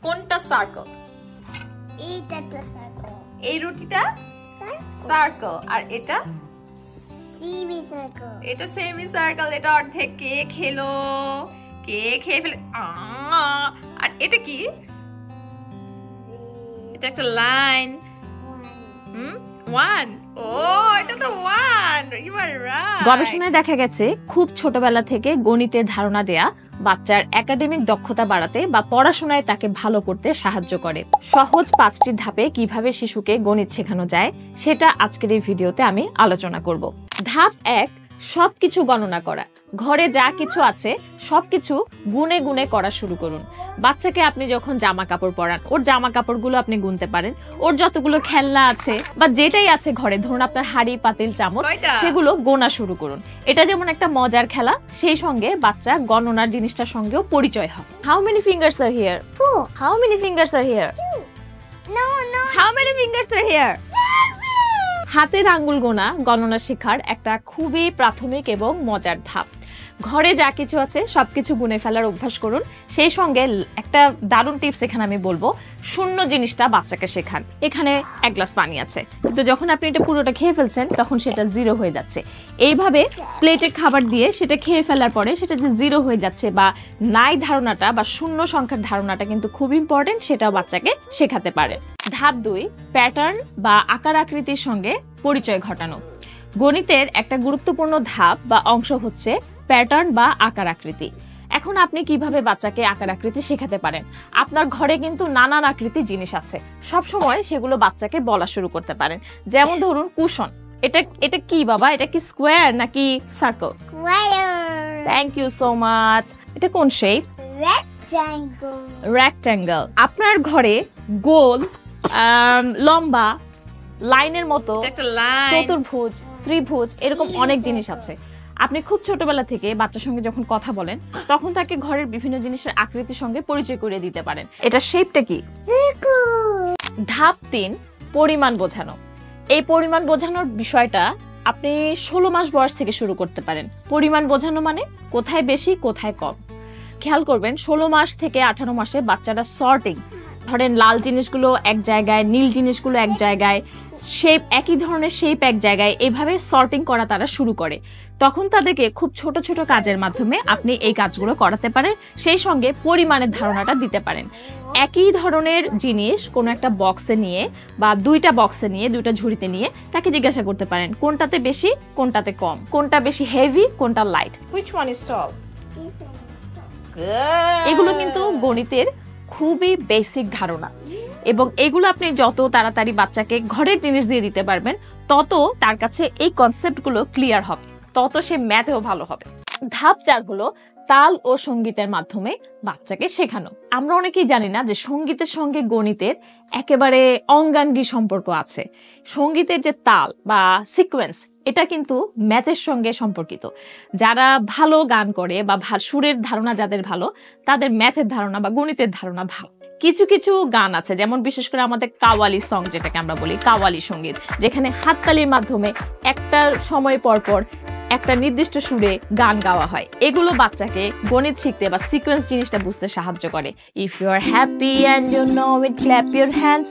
কোনটা সার্কেল? এইটা তো সার্কেল। এই রুটিটা সার্কেল আর এটা সেমি সার্কেল। এটা সেমি সার্কেল। এটা অর্ধেক কে খেলো? কে খেয়ে ফেলে? আর এটা কি? এটা একটা লাইন। ওয়ান। ও এটা তো ওয়ান। You R right. গবেষণায় দেখা গেছে খুব ছোটবেলা থেকে গণিতের ধারণা দেয়া বাচ্চার একাডেমিক দক্ষতা বাড়াতে বা পড়াশোনায় তাকে ভালো করতে সাহায্য করে। সহজ 5টি ধাপে কিভাবে শিশুকে গণিত শেখানো যায় সেটা আজকের এই ভিডিওতে আমি আলোচনা করব। ধাপ 1, সবকিছু গণনা করা। ঘরে যা কিছু আছে সবকিছু গুনে গুনে করা শুরু করুন। বাচ্চাকে আপনি যখন জামা কাপড় পরান, ওর জামা কাপড়গুলো আপনি গুনতে পারেন। ওর যতগুলো খেলনা আছে বা যেটাই আছে ঘরে, ধরুন আপনার হাঁড়ি, পাতিল, চামচ, সেগুলো গোনা শুরু করুন। এটা যেমন একটা মজার খেলা, সেই সঙ্গে বাচ্চা গণনার জিনিসটার সঙ্গেও পরিচয় হয়। How many fingers R here? 4. How many fingers R here? No, no. How many fingers R here? হাতের আঙ্গুল গোনা গণনা শেখার একটা খুবই প্রাথমিক এবং মজার ধাপ। ঘরে যা কিছু আছে সবকিছু গুনে ফেলার অভ্যাস করুন। সেই সঙ্গে একটা দারুণ টিপস এখানে আমি বলবো, শূন্য জিনিসটা বাচ্চাকে শেখান। এখানে 1 গ্লাস পানি আছে, কিন্তু যখন আপনি এটা পুরোটা খেয়ে ফেলছেন তখন সেটা 0 হয়ে যাচ্ছে। এইভাবে প্লেটে খাবার দিয়ে সেটা খেয়ে ফেলার পরে সেটা যে 0 হয়ে যাচ্ছে বা নাই ধারণাটা বা শূন্য সংখ্যার ধারণাটা কিন্তু খুব ইম্পর্টেন্ট, সেটাও বাচ্চাকে শেখাতে পারে। ধাপ 2, প্যাটার্ন বা আকার আকৃতির সঙ্গে পরিচয় ঘটানো। গণিতের একটা গুরুত্বপূর্ণ ধাপ বা অংশ হচ্ছে প্যাটার্ন বা আকার আকৃতি। এখন আপনি কিভাবে বাচ্চাকে আকার আকৃতি শেখাতে পারেন? আপনার ঘরে কিন্তু নানান আকৃতির জিনিস আছে, সব সময় সেগুলো বাচ্চাকে বলা শুরু করতে পারেন। যেমন ধরুন কুশন, এটা কি বাবা? এটা কি স্কোয়ার নাকি circle? Square. Thank you so much. এটা কোন শেপ? Rectangle. রেক্ট্যাঙ্গেল। আপনার ঘরে গোল, লম্বা, লাইনের মতো, একটা লাইন, চতুর্ভুজ, ত্রিভুজ, এরকম অনেক জিনিস আছে। আপনি খুব ছোটবেলা থেকে বাচ্চার সঙ্গে যখন কথা বলেন তখন তাকে ঘরের বিভিন্ন জিনিসের আকৃতির সঙ্গে পরিচয় করিয়ে দিতে পারেন। এটা শেপটা কি? Circle. ধাপ 3, পরিমাণ বোঝানো। এই পরিমাণ বোঝানোর বিষয়টা আপনি 16 মাস বয়স থেকে শুরু করতে পারেন। পরিমাণ বোঝানো মানে কোথায় বেশি কোথায় কম। খেয়াল করবেন 16 মাস থেকে 18 মাসে বাচ্চারা সর্টিং, ধরেন লাল জিনিসগুলো এক জায়গায়, নীল জিনিসগুলো এক জায়গায়, শেপ একই ধরনের শেপ এক জায়গায়, এভাবে সর্টিং করা তারা শুরু করে। তখন তাদেরকে খুব ছোট ছোট কাজের মাধ্যমে আপনি এই কাজগুলো করাতে পারেন, সেই সঙ্গে পরিমাণের ধারণাটা দিতে পারেন। একই ধরনের জিনিস কোনো একটা বক্সে নিয়ে বা 2টা বক্সে নিয়ে, 2টা ঝুড়িতে নিয়ে তাকে জিজ্ঞাসা করতে পারেন কোনটাতে বেশি কোনটাতে কম, কোনটা বেশি হেভি কোনটা light, which one is tall? এগুলো কিন্তু গণিতের খুবই বেসিক ধারণা, এবং এগুলো আপনি যত তাড়াতাড়ি বাচ্চাকে ঘরের জিনিস দিয়ে দিতে পারবেন তত তার কাছে এই কনসেপ্টগুলো ক্লিয়ার হবে, তত সে ম্যাথেও ভালো হবে। ধাপ 4 হলো তাল ও সঙ্গীতের মাধ্যমে বাচ্চাকে শেখানো। আমরা অনেকেই জানি না যে সঙ্গীতের সঙ্গে গণিতের একেবারে অঙ্গাঙ্গী সম্পর্ক আছে। সঙ্গীতের যে তাল বা সিকোয়েন্স, এটা কিন্তু ম্যাথের সঙ্গে সম্পর্কিত। যারা ভালো গান করে বা সুরের ধারণা যাদের ভালো, তাদের ম্যাথের ধারণা বা গণিতের ধারণা ভালো। কিছু কিছু গান আছে, যেমন বিশেষ করে আমাদের কাওয়ালি সং, যেটাকে আমরা বলি কাওয়ালি সঙ্গীত, যেখানে হাততালির মাধ্যমে একটা সময় পর পর একটা নির্দিষ্ট সুরে গান গাওয়া হয়। এগুলো বাচ্চাকে গণিত শিখতে বা সিকোয়েন্স জিনিসটা বুঝতে সাহায্য করে। If you are happy and you know it clap your hands,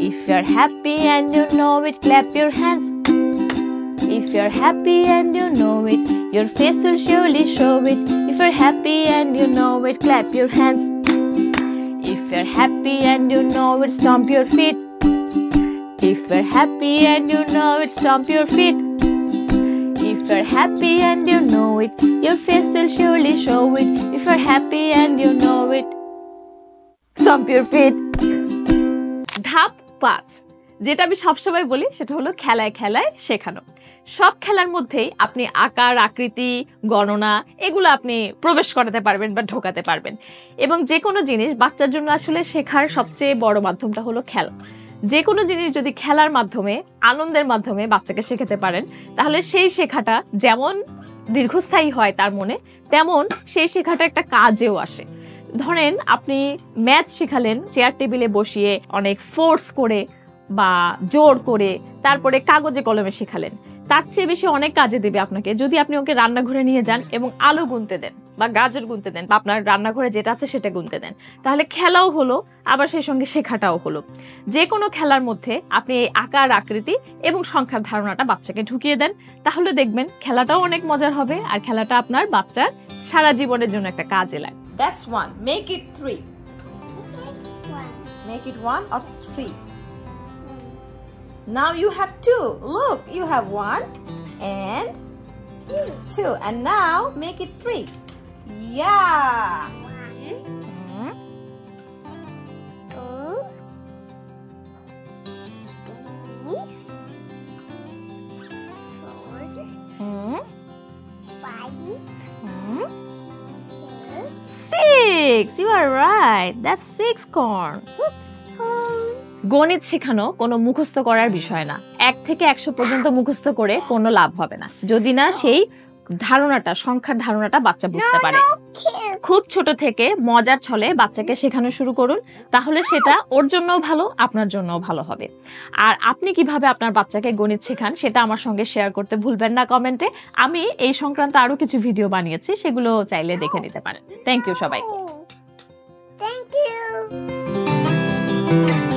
if you are happy and you know it clap your hands, if you're happy and you know it, your face will surely show it. If you're happy and you know it, clap your hands. If you're happy and you know it, stomp your feet. If you're happy and you know it, stomp your feet. If you're happy and you know it, your face will surely show it. If you're happy and you know it, stomp your feet. ধাপ 5, যেটা আমি সবসময় বলি সেটা হলো খেলায় খেলায় শেখানো। সব খেলার মধ্যেই আপনি আকার আকৃতি গণনা এগুলো আপনি প্রবেশ করাতে পারবেন বা ঢোকাতে পারবেন, এবং যে কোনো জিনিস বাচ্চার জন্য আসলে শেখার সবচেয়ে বড় মাধ্যমটা হলো খেলা। যে কোনো জিনিস যদি খেলার মাধ্যমে, আনন্দের মাধ্যমে বাচ্চাকে শেখাতে পারেন, তাহলে সেই শেখাটা যেমন দীর্ঘস্থায়ী হয় তার মনে, তেমন সেই শেখাটা একটা কাজেও আসে। ধরেন আপনি ম্যাথ শেখালেন চেয়ার টেবিলে বসিয়ে অনেক ফোর্স করে বা জোর করে, তারপরে কাগজে কলমে শেখালেন, তার চেয়ে বেশি অনেক কাজে দেবে আপনাকে যদি আপনি ওকে রান্নাঘরে নিয়ে যান এবং আলু গুনতে দেন। বা গাজর গুনতে দেন, বা আপনার রান্নাঘরে যেটা আছে সেটা গুনতে দেন, তাহলে খেলাও হলো, আবার সেই সঙ্গে শেখাটাও হলো। যে কোনো খেলার মধ্যে আপনি এই আকার আকৃতি এবং সংখ্যার ধারণাটা বাচ্চাকে ঢুকিয়ে দেন, তাহলে দেখবেন খেলাটাও অনেক মজার হবে, আর খেলাটা আপনার বাচ্চার সারা জীবনের জন্য একটা কাজে লাগে। That's 1. Make it 3. Make it 1 or 3. Now you have 2. Look, you have 1 and 2. And now make it 3. Yeah. 6. You are right. That's 6 corn. গণিত শেখানো কোনো মুখস্থ করার বিষয় না। 1 থেকে 100 পর্যন্ত মুখস্থ করে কোনো লাভ হবে না, যদি না সেই ধারণাটা, সংখ্যার ধারণাটা বাচ্চা বুঝতে পারে। খুব ছোট থেকে মজার ছলে বাচ্চাকে শেখানো শুরু করুন, তাহলে সেটা ওর জন্যও ভালো, আপনার জন্যও ভালো হবে। আর আপনি কিভাবে আপনার বাচ্চাকে গণিত শেখান সেটা আমার সঙ্গে শেয়ার করতে ভুলবেন না কমেন্টে। আমি এই সংক্রান্ত আরো কিছু ভিডিও বানিয়েছি, সেগুলো চাইলে দেখে নিতে পারেন। থ্যাংক ইউ সবাইকে। Thank you.